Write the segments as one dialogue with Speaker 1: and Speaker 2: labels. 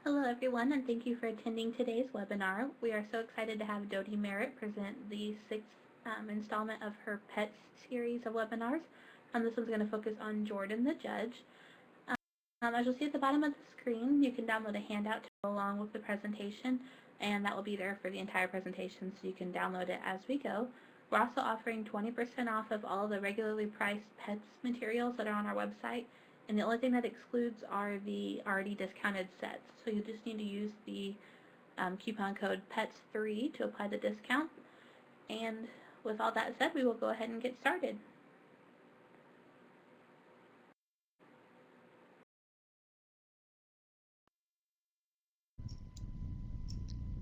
Speaker 1: Hello everyone, and thank you for attending today's webinar. We are so excited to have Dodie Merritt present the sixth installment of her PETS series of webinars. This one's going to focus on Jordan the Judge. As you'll see at the bottom of the screen, you can download a handout to go along with the presentation, and that will be there for the entire presentation, so you can download it as we go. We're also offering 20% off of all the regularly priced PETS materials that are on our website, and the only thing that excludes are the already discounted sets. So you just need to use the coupon code PETS3 to apply the discount. And with all that said, we will go ahead and get started.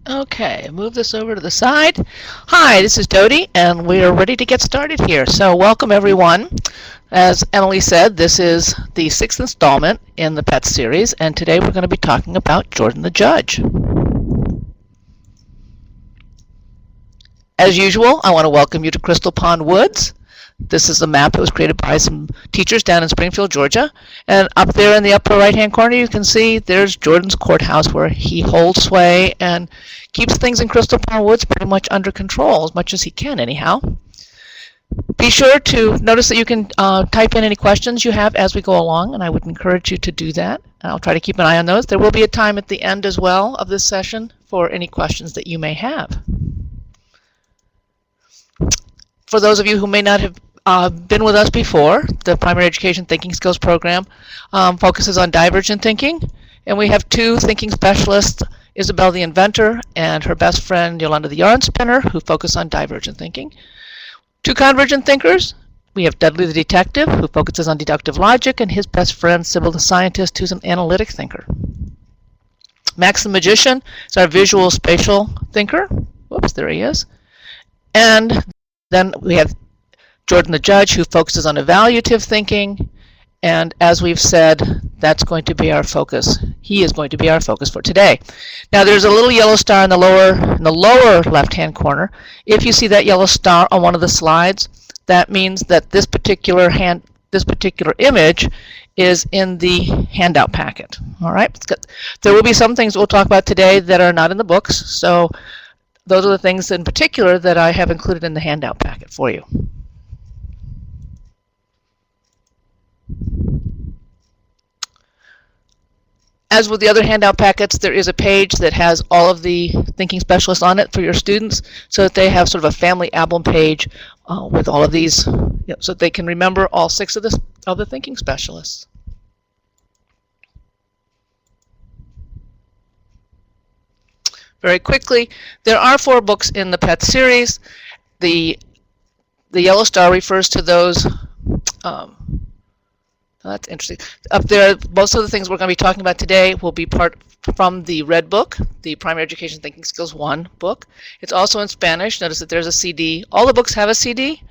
Speaker 2: Okay, move this over to the side. Hi, this is Dodie, and we are ready to get started here. So welcome everyone. As Emily said, this is the sixth installment in the PETS series, and today we're going to be talking about Jordan the Judge. As usual, I want to welcome you to Crystal Pond Woods. This is a map that was created by some teachers down in Springfield, Georgia. And up there in the upper right-hand corner, you can see there's Jordan's courthouse where he holds sway and keeps things in Crystal Pond Woods pretty much under control, as much as he can anyhow. Be sure to notice that you can type in any questions you have as we go along, and I would encourage you to do that. And I'll try to keep an eye on those. There will be a time at the end as well of this session for any questions that you may have. For those of you who may not have been with us before, the Primary Education Thinking Skills Program focuses on divergent thinking, and we have two thinking specialists, Isabel the Inventor and her best friend Yolanda the Yarnspinner, who focus on divergent thinking. Two convergent thinkers, we have Dudley the Detective, who focuses on deductive logic, and his best friend Sybil the Scientist, who's an analytic thinker. Max the Magician is our visual-spatial thinker. Whoops, there he is. And then we have Jordan the Judge, who focuses on evaluative thinking, and as we've said, that's going to be our focus. He is going to be our focus for today. Now, there's a little yellow star in the lower left-hand corner. If you see that yellow star on one of the slides, that means that this particular image is in the handout packet. All right. There will be some things we'll talk about today that are not in the books, so those are the things in particular that I have included in the handout packet for you. As with the other handout packets, there is a page that has all of the thinking specialists on it for your students, so that they have sort of a family album page with all of these, so that they can remember all six of the thinking specialists. Very quickly, there are 4 books in the PETS series. The yellow star refers to those. That's interesting. Up there, most of the things we're going to be talking about today will be part from the red book, the Primary Education Thinking Skills 1 book. It's also in Spanish. Notice that there's a CD. All the books have a CD,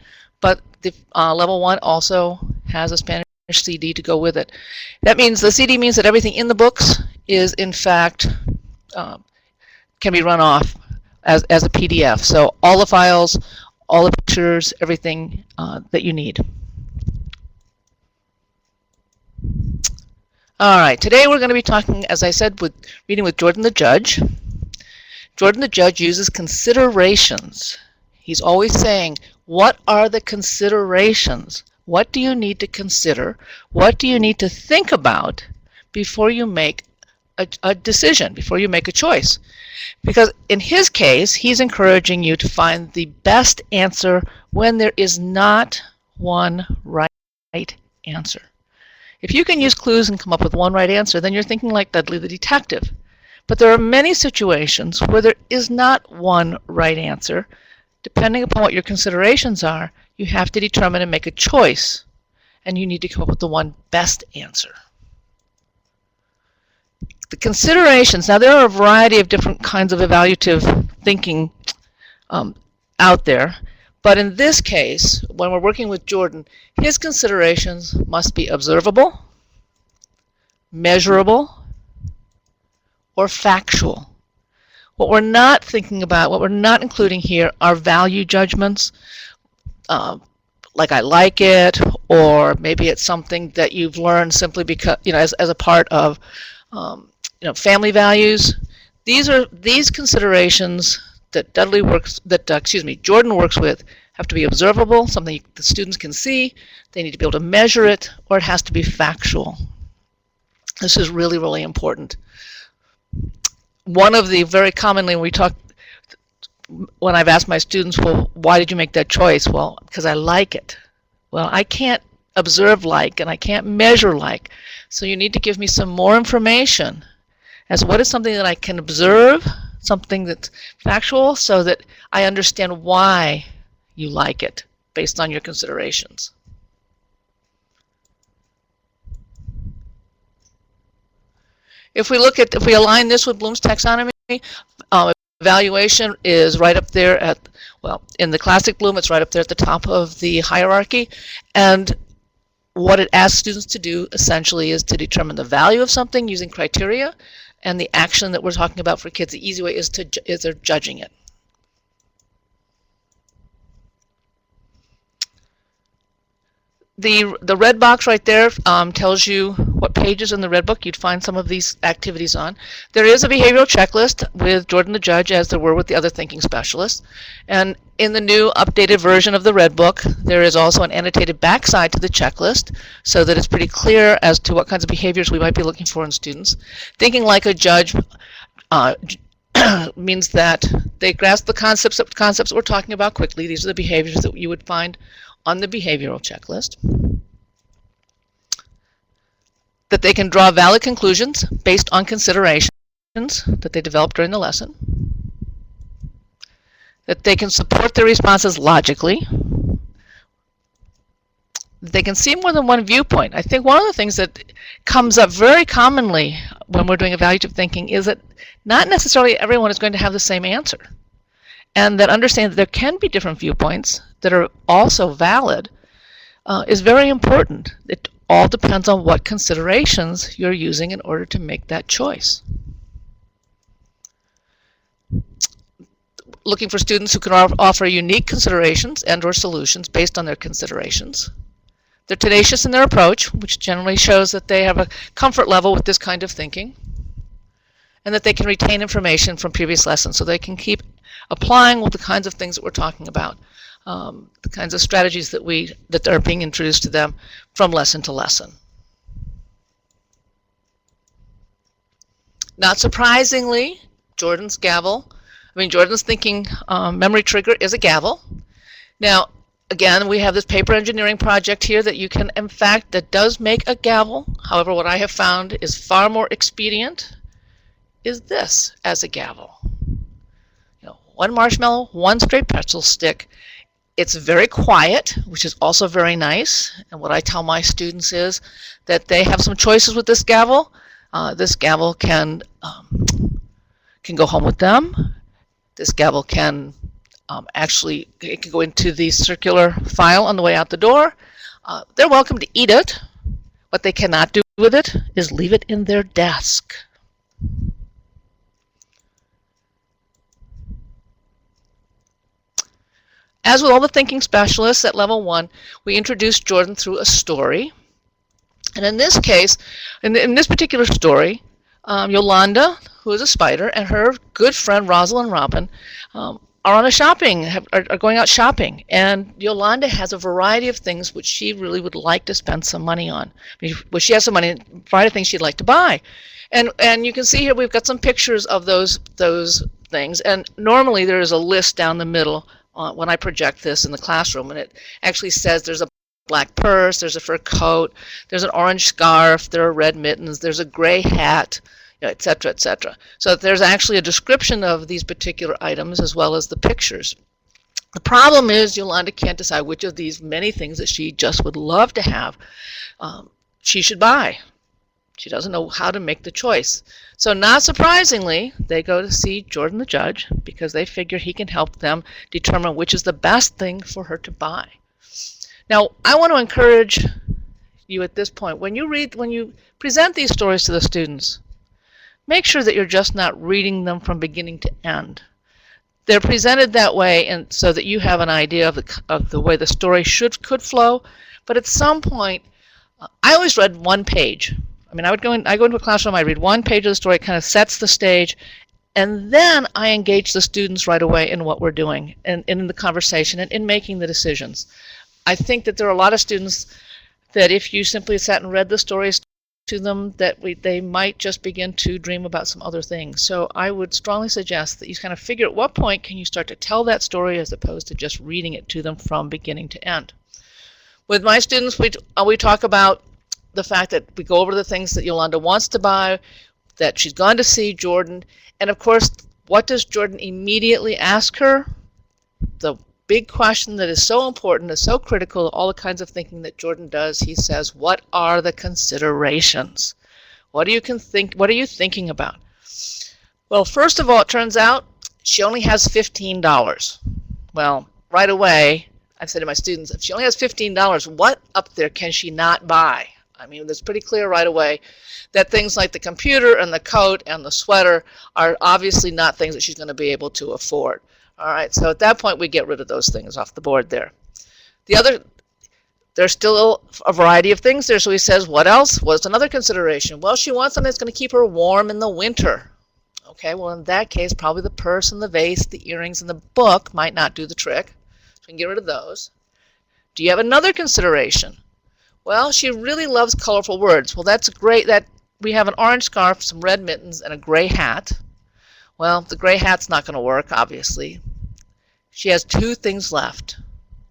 Speaker 2: but the Level 1 also has a Spanish CD to go with it. That means the CD means that everything in the books is, in fact, can be run off as a PDF. So all the files, all the pictures, everything that you need. All right, today we're going to be talking, as I said, reading with Jordan the Judge. Jordan the Judge uses considerations. He's always saying, what are the considerations? What do you need to consider? What do you need to think about before you make a decision, before you make a choice? Because in his case, he's encouraging you to find the best answer when there is not one right answer. If you can use clues and come up with one right answer, then you're thinking like Dudley the Detective. But there are many situations where there is not one right answer. Depending upon what your considerations are, you have to determine and make a choice, and you need to come up with the one best answer. The considerations, now there are a variety of different kinds of evaluative thinking out there, but in this case, when we're working with Jordan, his considerations must be observable, measurable, or factual. What we're not thinking about, what we're not including here are value judgments, like I like it, or maybe it's something that you've learned simply because, as a part of family values. These considerations that Jordan works with have to be observable, something the students can see. They need to be able to measure it, or it has to be factual. This is really, really important. One of the very commonly when I've asked my students, well, why did you make that choice? Well, because I like it. Well, I can't observe like, and I can't measure like. So you need to give me some more information as what is something that I can observe, something that's factual, so that I understand why you like it based on your considerations. If we align this with Bloom's taxonomy, evaluation is right up there in the classic Bloom, it's right up there at the top of the hierarchy. And what it asks students to do essentially is to determine the value of something using criteria, and the action that we're talking about for kids, the easy way is they're judging it. The red box right there tells you what pages in the red book you'd find some of these activities on. There is a behavioral checklist with Jordan the Judge, as there were with the other thinking specialists. And in the new updated version of the red book, there is also an annotated backside to the checklist, so that it's pretty clear as to what kinds of behaviors we might be looking for in students. Thinking like a judge means that they grasp the concepts that we're talking about quickly. These are the behaviors that you would find on the behavioral checklist. That they can draw valid conclusions based on considerations that they developed during the lesson. That they can support their responses logically. That they can see more than one viewpoint. I think one of the things that comes up very commonly when we're doing evaluative thinking is that not necessarily everyone is going to have the same answer. And that understanding that there can be different viewpoints that are also valid is very important. It all depends on what considerations you're using in order to make that choice. Looking for students who can offer unique considerations and or solutions based on their considerations. They're tenacious in their approach, which generally shows that they have a comfort level with this kind of thinking, and that they can retain information from previous lessons, so they can keep applying with the kinds of things that we're talking about, the kinds of strategies that are being introduced to them from lesson to lesson. Not surprisingly, Jordan's thinking memory trigger is a gavel. Now, again, we have this paper engineering project here that does make a gavel. However, what I have found is far more expedient is this as a gavel. One marshmallow, one straight pretzel stick. It's very quiet, which is also very nice. And what I tell my students is that they have some choices with this gavel. This gavel can go home with them. This gavel can it can go into the circular file on the way out the door. They're welcome to eat it. What they cannot do with it is leave it in their desk. As with all the thinking specialists at level 1, we introduced Jordan through a story. And in this case, in this particular story, Yolanda, who is a spider, and her good friend Rosalind Robin are going out shopping. And Yolanda has a variety of things which she really would like to spend some money on. She has some money, a variety of things she'd like to buy. And you can see here we've got some pictures of those things. And normally there is a list down the middle when I project this in the classroom, and it actually says there's a black purse, there's a fur coat, there's an orange scarf, there are red mittens, there's a gray hat, etc., etc. So there's actually a description of these particular items as well as the pictures. The problem is Yolanda can't decide which of these many things that she just would love to have she should buy. She doesn't know how to make the choice. So not surprisingly, they go to see Jordan the Judge because they figure he can help them determine which is the best thing for her to buy. Now, I want to encourage you at this point, when you present these stories to the students, make sure that you're just not reading them from beginning to end. They're presented that way and so that you have an idea of the way the story could flow, but at some point, I always read one page I mean, I go into a classroom, I read one page of the story, it kind of sets the stage, and then I engage the students right away in what we're doing, and in the conversation, and in making the decisions. I think that there are a lot of students that if you simply sat and read the stories to them, that they might just begin to dream about some other things. So I would strongly suggest that you kind of figure at what point can you start to tell that story as opposed to just reading it to them from beginning to end. With my students, we talk about the fact that we go over the things that Yolanda wants to buy, that she's gone to see Jordan, and of course, what does Jordan immediately ask her? The big question that is so important, is so critical, all the kinds of thinking that Jordan does. He says, what are the considerations? What are you thinking about? Well, first of all, it turns out she only has $15. Well, right away, I said to my students, if she only has $15, what up there can she not buy? I mean, it's pretty clear right away that things like the computer and the coat and the sweater are obviously not things that she's going to be able to afford. All right, so at that point, we get rid of those things off the board there. There's still a variety of things there, so he says, what else? What's another consideration? Well, she wants something that's going to keep her warm in the winter. Okay, well, in that case, probably the purse and the vase, the earrings, and the book might not do the trick. So we can get rid of those. Do you have another consideration? Well, she really loves colorful words. Well, that's great that we have an orange scarf, some red mittens, and a gray hat. Well, the gray hat's not going to work, obviously. She has 2 things left.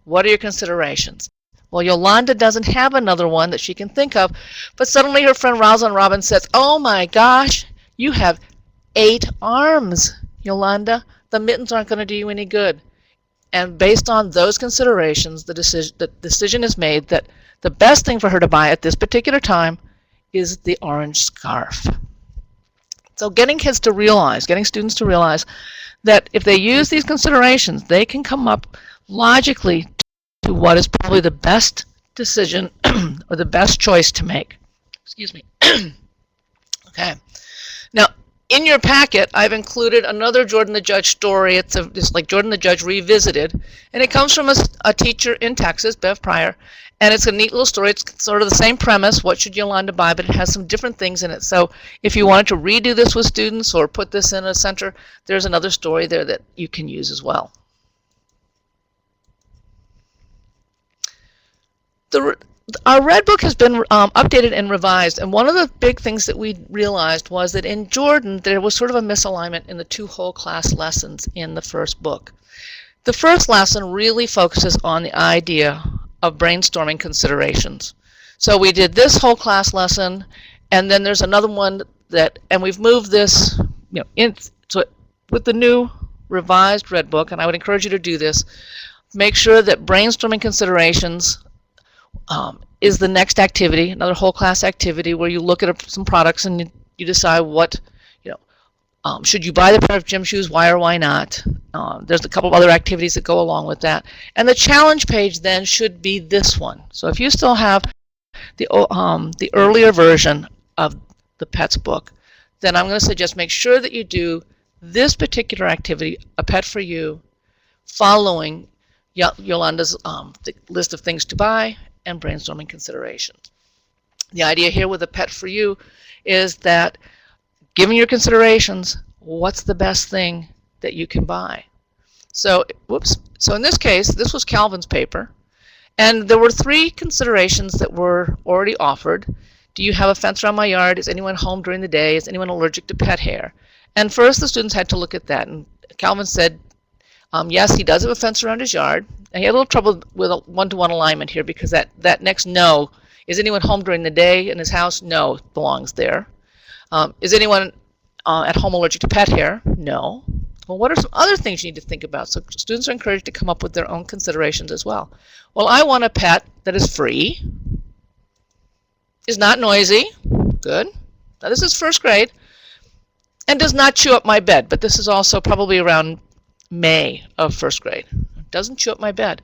Speaker 2: What are your considerations? Well, Yolanda doesn't have another one that she can think of, but suddenly her friend Rosalind Robbins says, oh my gosh, you have 8 arms, Yolanda. The mittens aren't going to do you any good. And based on those considerations, the decision is made that the best thing for her to buy at this particular time is the orange scarf. So getting students to realize that if they use these considerations, they can come up logically to what is probably the best decision or the best choice to make. Excuse me. Okay. Now, in your packet, I've included another Jordan the Judge story. It's like Jordan the Judge Revisited, and it comes from a teacher in Texas, Bev Pryor, and it's a neat little story. It's sort of the same premise, what should Yolanda buy, but it has some different things in it. So if you wanted to redo this with students or put this in a center, there's another story there that you can use as well. Our Red Book has been updated and revised, and one of the big things that we realized was that in Jordan there was sort of a misalignment in the 2 whole class lessons in the first book. The first lesson really focuses on the idea of brainstorming considerations. So we did this whole class lesson, and then there's another one and we've moved this, so with the new revised Red Book, and I would encourage you to do this, make sure that brainstorming considerations is the next activity, another whole class activity where you look at some products and you decide what, should you buy the pair of gym shoes, why or why not? There's a couple of other activities that go along with that. And the challenge page then should be this one. So if you still have the earlier version of the PETS book, then I'm going to suggest make sure that you do this particular activity, A Pet for You, following Yolanda's list of things to buy and brainstorming considerations. The idea here with A Pet for You is that, given your considerations, what's the best thing that you can buy? So, so in this case, this was Calvin's paper, and there were 3 considerations that were already offered. Do you have a fence around my yard? Is anyone home during the day? Is anyone allergic to pet hair? And first the students had to look at that, and Calvin said, yes, he does have a fence around his yard. And he had a little trouble with a one-to-one alignment here because that next no, is anyone home during the day in his house? No, belongs there. Is anyone at home allergic to pet hair? No. Well, what are some other things you need to think about? So students are encouraged to come up with their own considerations as well. Well, I want a pet that is free, is not noisy, good. Now this is first grade, and does not chew up my bed, but this is also probably around May of first grade. Doesn't chew up my bed.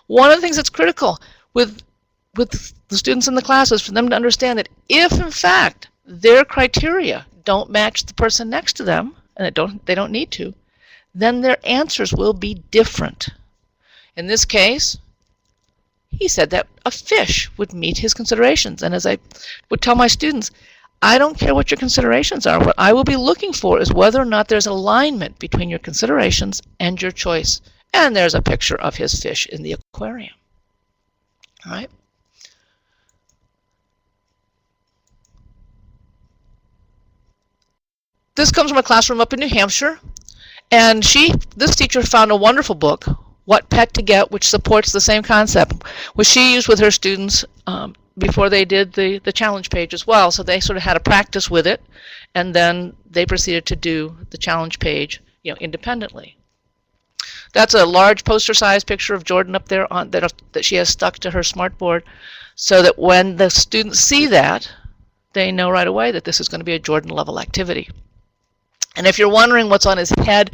Speaker 2: One of the things that's critical with the students in the class is for them to understand that if, in fact, their criteria don't match the person next to them, and they don't need to, then their answers will be different. In this case, he said that a fish would meet his considerations. And as I would tell my students, I don't care what your considerations are. What I will be looking for is whether or not there's alignment between your considerations and your choice. And there's a picture of his fish in the aquarium. All right. This comes from a classroom up in New Hampshire. And this teacher found a wonderful book, What Pet to Get, which supports the same concept, which she used with her students before they did the challenge page as well. So they sort of had a practice with it, and then they proceeded to do the challenge page, independently. That's a large poster-sized picture of Jordan up there that she has stuck to her smartboard, so that when the students see that, they know right away that this is going to be a Jordan-level activity. And if you're wondering what's on his head,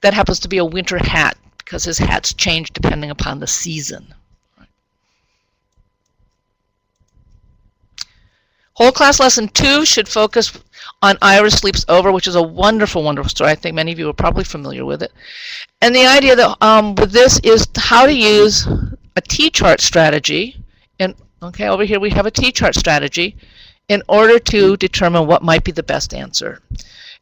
Speaker 2: that happens to be a winter hat, because his hats change depending upon the season. Whole class lesson 2 should focus on Iris Sleeps Over, which is a wonderful, wonderful story. I think many of you are probably familiar with it. And the idea that with this is how to use a T-chart strategy. And okay, over here we have a T-chart strategy in order to determine what might be the best answer.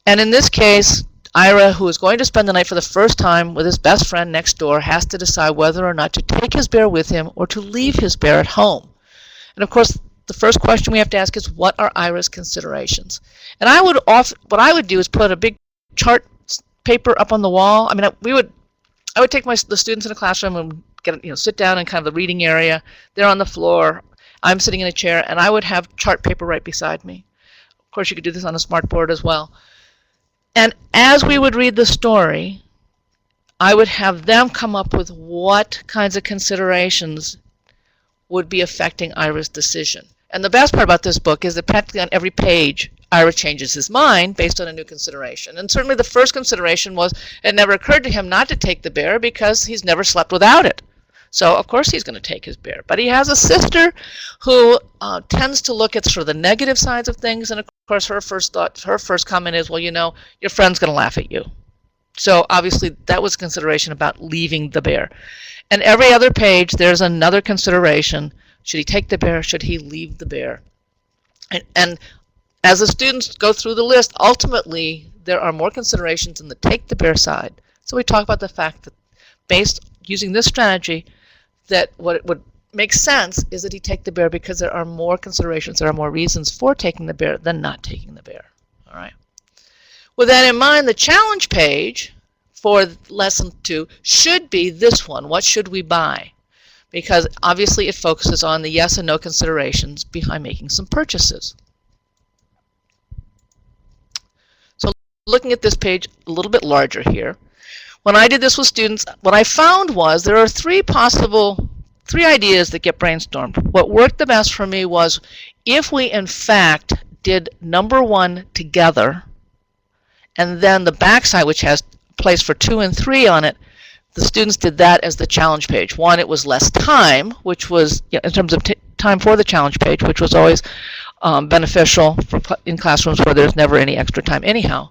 Speaker 2: And in this case, Ira, who is going to spend the night for the first time with his best friend next door, has to decide whether or not to take his bear with him or to leave his bear at home. And of course, the first question we have to ask is, what are Ira's considerations? And what I would do is put a big chart paper up on the wall. I mean, I would take the students in the classroom and sit down in kind of the reading area. They're on the floor. I'm sitting in a chair, and I would have chart paper right beside me. Of course, you could do this on a smartboard as well. And as we would read the story, I would have them come up with what kinds of considerations would be affecting Ira's decision. And the best part about this book is that practically on every page, Ira changes his mind based on a new consideration. And certainly the first consideration was it never occurred to him not to take the bear because he's never slept without it. So of course he's going to take his bear. But he has a sister who tends to look at sort of the negative sides of things. And of course her first comment is, well, your friend's going to laugh at you. So obviously that was consideration about leaving the bear. And every other page there's another consideration. Should he take the bear? Should he leave the bear? And as the students go through the list, ultimately there are more considerations in the take the bear side. So we talk about the fact that based using this strategy, that what it would make sense is that he take the bear because there are more considerations, there are more reasons for taking the bear than not taking the bear. All right. With that in mind, the challenge page for lesson 2 should be this one. What should we buy? Because obviously it focuses on the yes and no considerations behind making some purchases. So looking at this page a little bit larger here, when I did this with students, what I found was there are three ideas that get brainstormed. What worked the best for me was if we in fact did number 1 together, and then the backside, which has a place for 2 and 3 on it, the students did that as the challenge page. One, it was less time, which was, in terms of time for the challenge page, which was always beneficial in classrooms where there's never any extra time anyhow.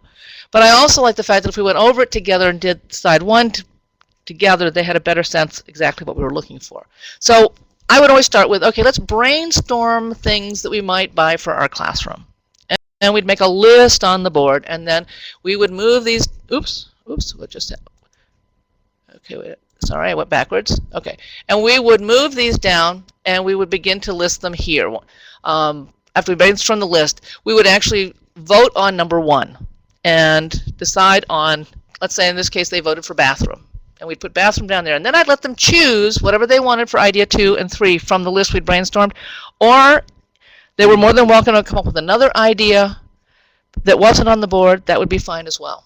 Speaker 2: But I also like the fact that if we went over it together and did side 1 together, they had a better sense exactly what we were looking for. So I would always start with, okay, let's brainstorm things that we might buy for our classroom. And we'd make a list on the board, and then we would move these, what just happened? Okay, wait, sorry, I went backwards. Okay, and we would move these down, and we would begin to list them here. After we brainstorm the list, we would actually vote on number 1 and decide on, let's say in this case they voted for bathroom. And we'd put bathroom down there. And then I'd let them choose whatever they wanted for idea 2 and 3 from the list we'd brainstormed. Or they were more than welcome to come up with another idea that wasn't on the board. That would be fine as well.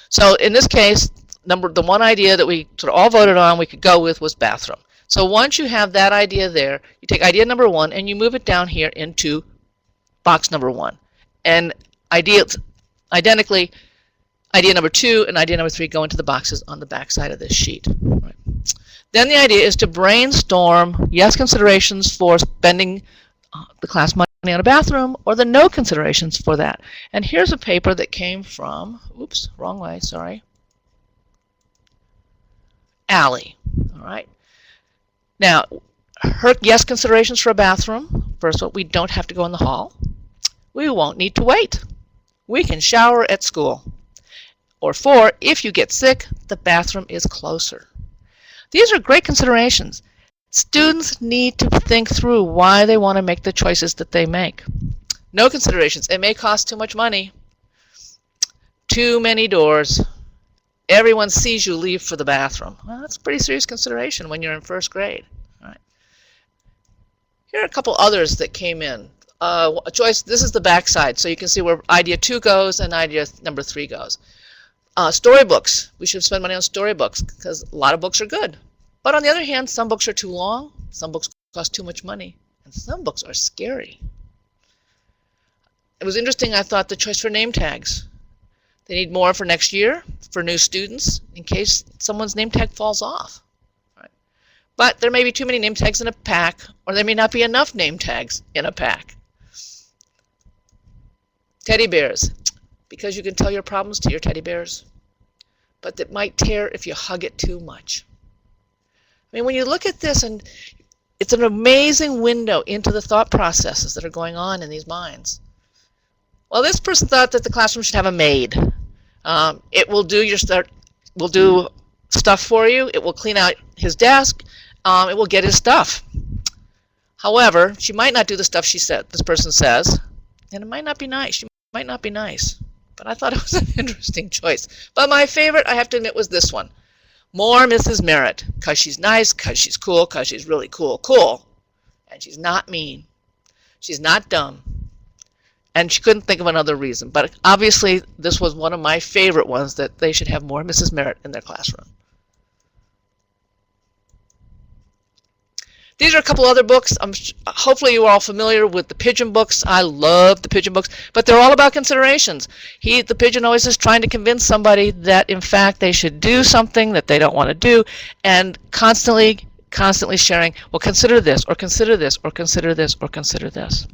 Speaker 2: So in this case, the one idea that we sort of all voted on we could go with was bathroom. So once you have that idea there, you take idea number 1 and you move it down here into box number 1. And identically, idea number 2 and idea number 3 go into the boxes on the back side of this sheet. Right. Then the idea is to brainstorm yes considerations for spending the class money on a bathroom, or the no considerations for that. And here's a paper that came from, oops, wrong way, sorry, Allie. All right. Now, her yes considerations for a bathroom. First of all, we don't have to go in the hall. we won't need to wait. We can shower at school. Or 4, if you get sick, the bathroom is closer. These are great considerations. Students need to think through why they want to make the choices that they make. No considerations. It may cost too much money. Too many doors. Everyone sees you leave for the bathroom. Well, that's a pretty serious consideration when you're in first grade. All right. Here are a couple others that came in. A choice. This is the back side, so you can see where idea 2 goes and idea number 3 goes. Storybooks. We should spend money on storybooks because a lot of books are good. But on the other hand, some books are too long, some books cost too much money, and some books are scary. It was interesting, I thought, the choice for name tags. They need more for next year, for new students, in case someone's name tag falls off. Right. But there may be too many name tags in a pack, or there may not be enough name tags in a pack. Teddy bears. Because you can tell your problems to your teddy bears, but it might tear if you hug it too much. I mean, when you look at this, and it's an amazing window into the thought processes that are going on in these minds. Well, this person thought that the classroom should have a maid. It will do stuff for you. It will clean out his desk. It will get his stuff. However, she might not do the stuff this person says, and it might not be nice. She might not be nice. But I thought it was an interesting choice. But my favorite, I have to admit, was this one. More Mrs. Merritt, because she's nice, because she's cool, because she's really cool. And she's not mean. She's not dumb. And she couldn't think of another reason. But obviously, this was one of my favorite ones, that they should have more Mrs. Merritt in their classroom. These are a couple other books. Hopefully you are all familiar with the pigeon books. I love the pigeon books, but they're all about considerations. The pigeon always is trying to convince somebody that in fact they should do something that they don't want to do, and constantly sharing, well, consider this, or consider this, or consider this, or consider this.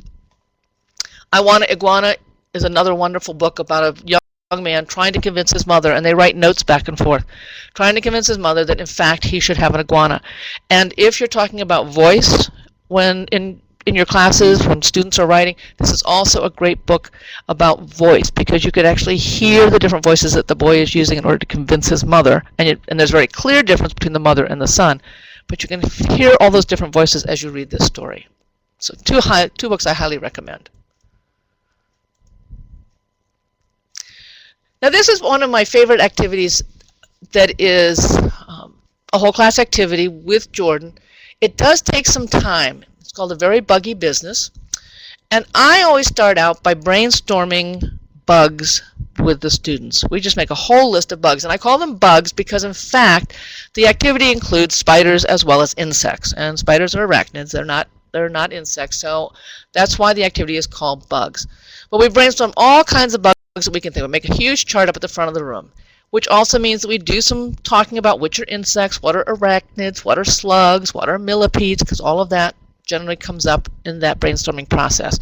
Speaker 2: I Want an Iguana is another wonderful book about a young man trying to convince his mother, and they write notes back and forth, trying to convince his mother that in fact he should have an iguana. And if you're talking about voice when in your classes, when students are writing, this is also a great book about voice, because you could actually hear the different voices that the boy is using in order to convince his mother, and there's a very clear difference between the mother and the son, but you can hear all those different voices as you read this story. So two books I highly recommend. Now this is one of my favorite activities that is a whole class activity with Jordan. It does take some time. It's called A Very Buggy Business. And I always start out by brainstorming bugs with the students. We just make a whole list of bugs. And I call them bugs because in fact the activity includes spiders as well as insects. And spiders are arachnids. They're not insects. So that's why the activity is called bugs. But we brainstorm all kinds of bugs that we can think of. Make a huge chart up at the front of the room, which also means that we do some talking about which are insects, what are arachnids, what are slugs, what are millipedes, because all of that generally comes up in that brainstorming process.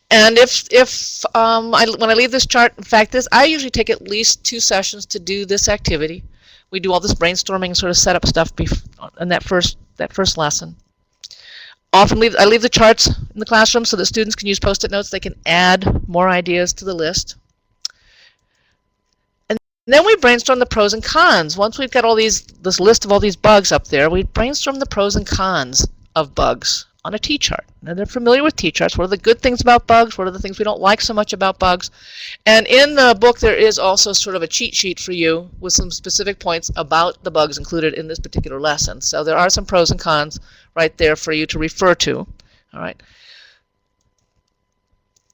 Speaker 2: And when I leave this chart, in fact, I usually take at least 2 sessions to do this activity. We do all this brainstorming sort of setup stuff in that first lesson. Often I leave the charts in the classroom so that students can use post-it notes. They can add more ideas to the list. And then we brainstorm the pros and cons. Once we've got this list of all these bugs up there, we brainstorm the pros and cons of bugs on a T-chart. Now they're familiar with T-charts. What are the good things about bugs? What are the things we don't like so much about bugs? And in the book there is also sort of a cheat sheet for you with some specific points about the bugs included in this particular lesson. So there are some pros and cons right there for you to refer to. All right.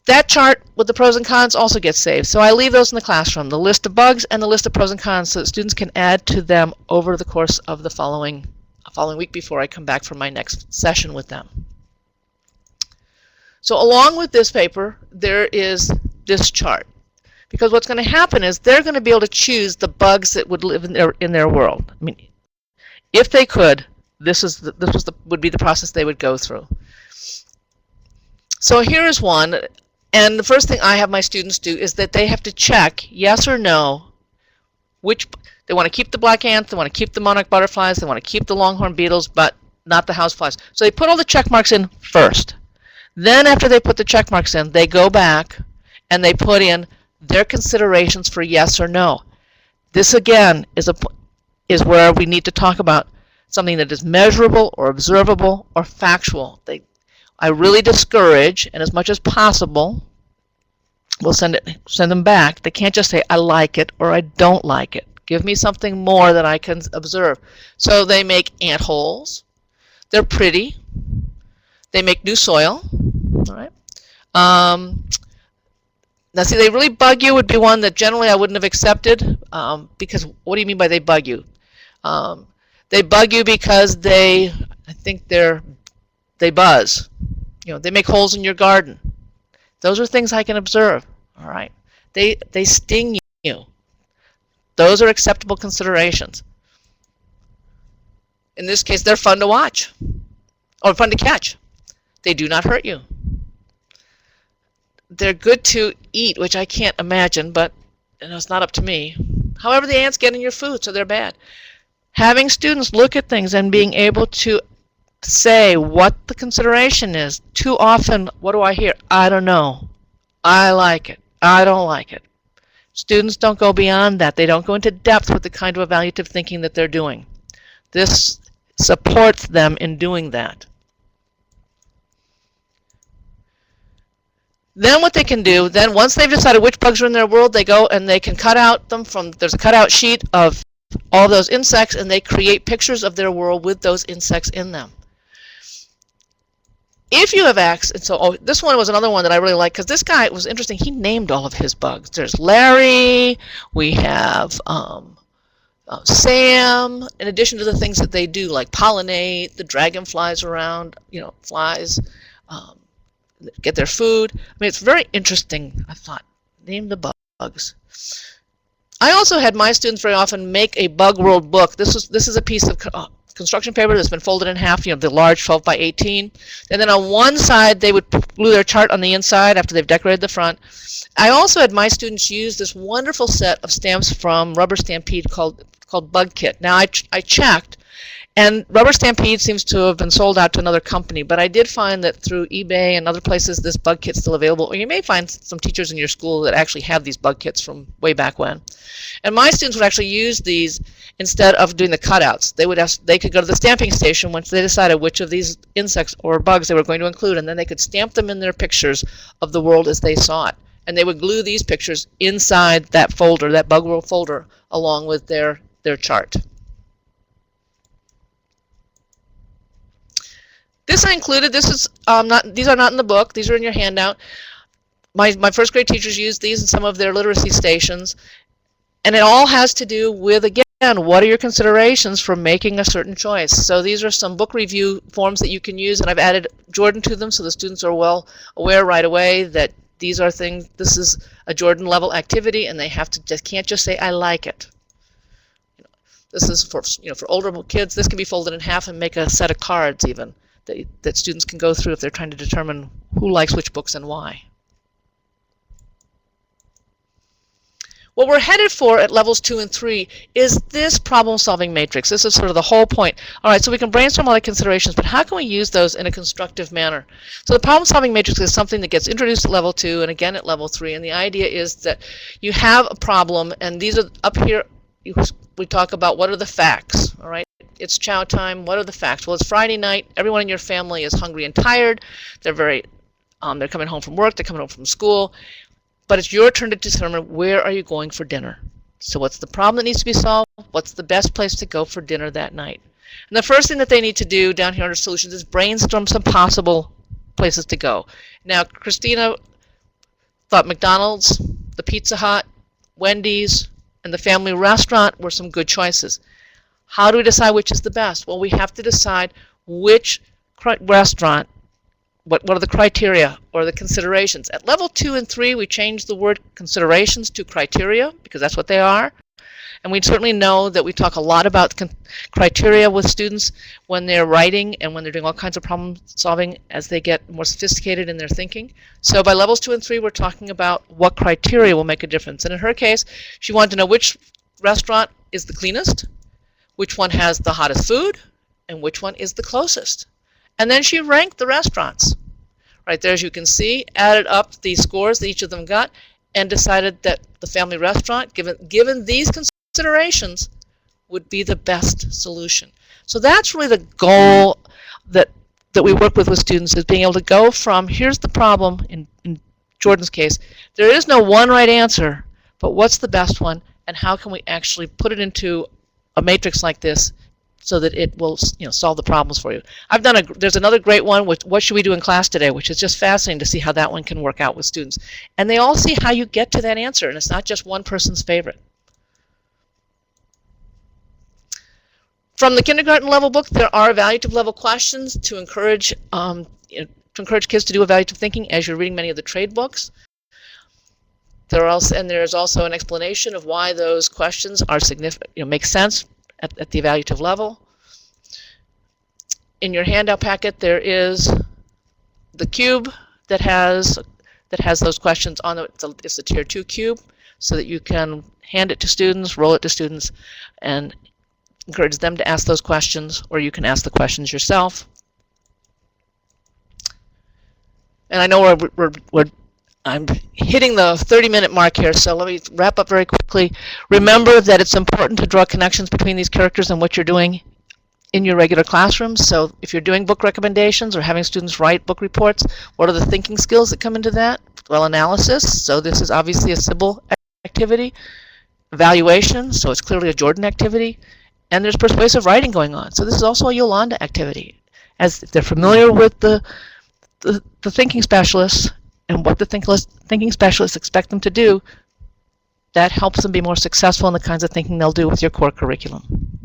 Speaker 2: That chart with the pros and cons also gets saved. So I leave those in the classroom, the list of bugs and the list of pros and cons, so that students can add to them over the course of the following week before I come back for my next session with them. So along with this paper, there is this chart. Because what's going to happen is they're going to be able to choose the bugs that would live in their world. I mean, if they could, this would be the process they would go through. So here is one, and the first thing I have my students do is that they have to check yes or no which they want to keep the black ants, they want to keep the monarch butterflies, they want to keep the longhorn beetles, but not the houseflies. So they put all the check marks in first. Then after they put the check marks in, they go back and they put in their considerations for yes or no. This again is where we need to talk about something that is measurable or observable or factual. I really discourage, and as much as possible, we'll send them back. They can't just say I like it or I don't like it. Give me something more that I can observe. So they make ant holes. They're pretty. They make new soil. All right. Now, see, they really bug you would be one that generally I wouldn't have accepted, because what do you mean by they bug you? They bug you because I think they buzz. You know, they make holes in your garden. Those are things I can observe. All right. They sting you. Those are acceptable considerations. In this case, they're fun to watch or fun to catch. They do not hurt you. They're good to eat, which I can't imagine, but it's not up to me. However, the ants get in your food, so they're bad. Having students look at things and being able to say what the consideration is. Too often, what do I hear? I don't know. I like it. I don't like it. Students don't go beyond that. They don't go into depth with the kind of evaluative thinking that they're doing. This supports them in doing that. Then what they can do, then once they've decided which bugs are in their world, they go and they can cut out them from, there's a cutout sheet of all those insects, and they create pictures of their world with those insects in them. If you have access, and so this one was another one that I really like, because this guy was interesting. He named all of his bugs. There's Larry, we have Sam, in addition to the things that they do, like pollinate, the dragonflies around, flies, get their food. I mean, it's very interesting. I thought, name the bugs. I also had my students very often make a bug world book. This is a piece of construction paper that's been folded in half, the large 12 by 18. And then on one side, they would glue their chart on the inside after they've decorated the front. I also had my students use this wonderful set of stamps from Rubber Stampede called Bug Kit. Now, I checked, and Rubber Stampede seems to have been sold out to another company, but I did find that through eBay and other places, this bug kit's still available. Or you may find some teachers in your school that actually have these bug kits from way back when. And my students would actually use these instead of doing the cutouts. They could go to the stamping station once they decided which of these insects or bugs they were going to include, and then they could stamp them in their pictures of the world as they saw it. And they would glue these pictures inside that folder, that bug world folder, along with their chart. This I included. This is these are not in the book. These are in your handout. My first grade teachers used these in some of their literacy stations, and it all has to do with, again, what are your considerations for making a certain choice. So these are some book review forms that you can use, and I've added Jordan to them so the students are well aware right away that these are things. This is a Jordan level activity, and they can't just say I like it. This is for older kids. This can be folded in half and make a set of cards even. That students can go through if they're trying to determine who likes which books and why. What we're headed for at levels 2 and 3 is this problem-solving matrix. This is sort of the whole point. All right, so we can brainstorm all the considerations, but how can we use those in a constructive manner? So the problem-solving matrix is something that gets introduced at level 2 and again at level 3, and the idea is that you have a problem, and these are up here. We talk about what are the facts, all right? It's chow time. What are the facts? Well, it's Friday night. Everyone in your family is hungry and tired. They're coming home from work. They're coming home from school. But it's your turn to determine where are you going for dinner. So what's the problem that needs to be solved? What's the best place to go for dinner that night? And the first thing that they need to do down here under solutions is brainstorm some possible places to go. Now, Christina thought McDonald's, the Pizza Hut, Wendy's, and the family restaurant were some good choices. How do we decide which is the best? Well, we have to decide which restaurant, what are the criteria or the considerations. At level 2 and 3, we changed the word considerations to criteria because that's what they are. And we certainly know that we talk a lot about criteria with students when they're writing and when they're doing all kinds of problem solving as they get more sophisticated in their thinking. So by levels 2 and 3, we're talking about what criteria will make a difference. And in her case, she wanted to know which restaurant is the cleanest, which one has the hottest food, and which one is the closest. And then she ranked the restaurants. right there, as you can see, added up the scores that each of them got, and decided that the family restaurant, given these considerations, would be the best solution. So that's really the goal that we work with students, is being able to go from, here's the problem in Jordan's case, there is no one right answer, but what's the best one, and how can we actually put it into a matrix like this so that it will, solve the problems for you. There's another great one with what should we do in class today, which is just fascinating to see how that one can work out with students. And they all see how you get to that answer, and it's not just one person's favorite. From the kindergarten level book, there are evaluative level questions to encourage kids to do evaluative thinking as you're reading many of the trade books. There's also an explanation of why those questions are significant, make sense at the evaluative level. In your handout packet, there is the cube that has those questions on it. It's the Tier 2 cube, so that you can hand it to students, roll it to students, and encourage them to ask those questions, or you can ask the questions yourself. And I know I'm hitting the 30-minute mark here, so let me wrap up very quickly. Remember that it's important to draw connections between these characters and what you're doing in your regular classrooms. So if you're doing book recommendations or having students write book reports, what are the thinking skills that come into that? Well, analysis, so this is obviously a Sybil activity. Evaluation, so it's clearly a Jordan activity. And there's persuasive writing going on. So this is also a Yolanda activity. As they're familiar with the thinking specialists and what the thinking specialists expect them to do, that helps them be more successful in the kinds of thinking they'll do with your core curriculum.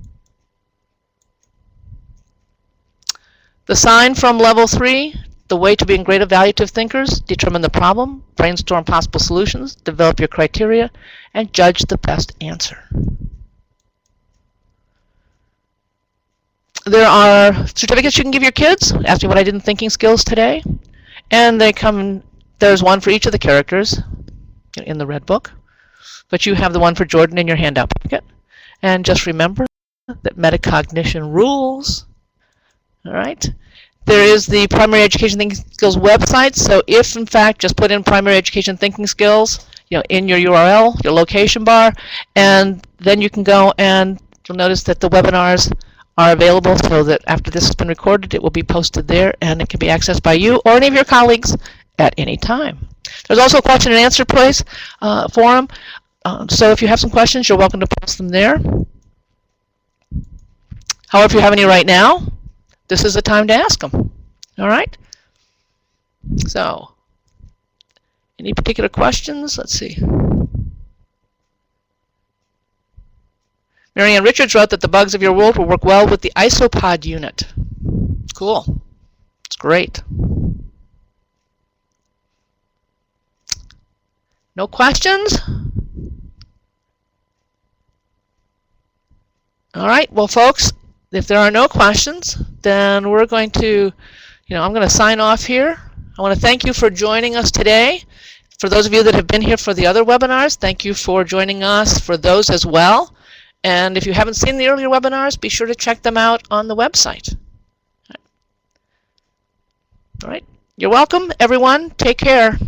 Speaker 2: The sign from level 3, the way to being great evaluative thinkers: determine the problem, brainstorm possible solutions, develop your criteria, and judge the best answer. There are certificates you can give your kids. Ask me what I did in thinking skills today. And there's one for each of the characters in the red book. But you have the one for Jordan in your handout packet. And just remember that metacognition rules. All right. There is the Primary Education Thinking Skills website. So if, in fact, just put in Primary Education Thinking Skills, in your URL, your location bar, and then you can go and you'll notice that the webinars are available, so that after this has been recorded, it will be posted there, and it can be accessed by you or any of your colleagues at any time. There's also a question and answer forum, so if you have some questions, you're welcome to post them there. However, if you have any right now, this is the time to ask them. All right? So, any particular questions? Let's see. Marianne Richards wrote that the bugs of your world will work well with the isopod unit. Cool. It's great. No questions? All right. Well, folks, if there are no questions, then we're going to, I'm going to sign off here. I want to thank you for joining us today. For those of you that have been here for the other webinars, thank you for joining us for those as well. And if you haven't seen the earlier webinars, be sure to check them out on the website. All right. You're welcome, everyone. Take care.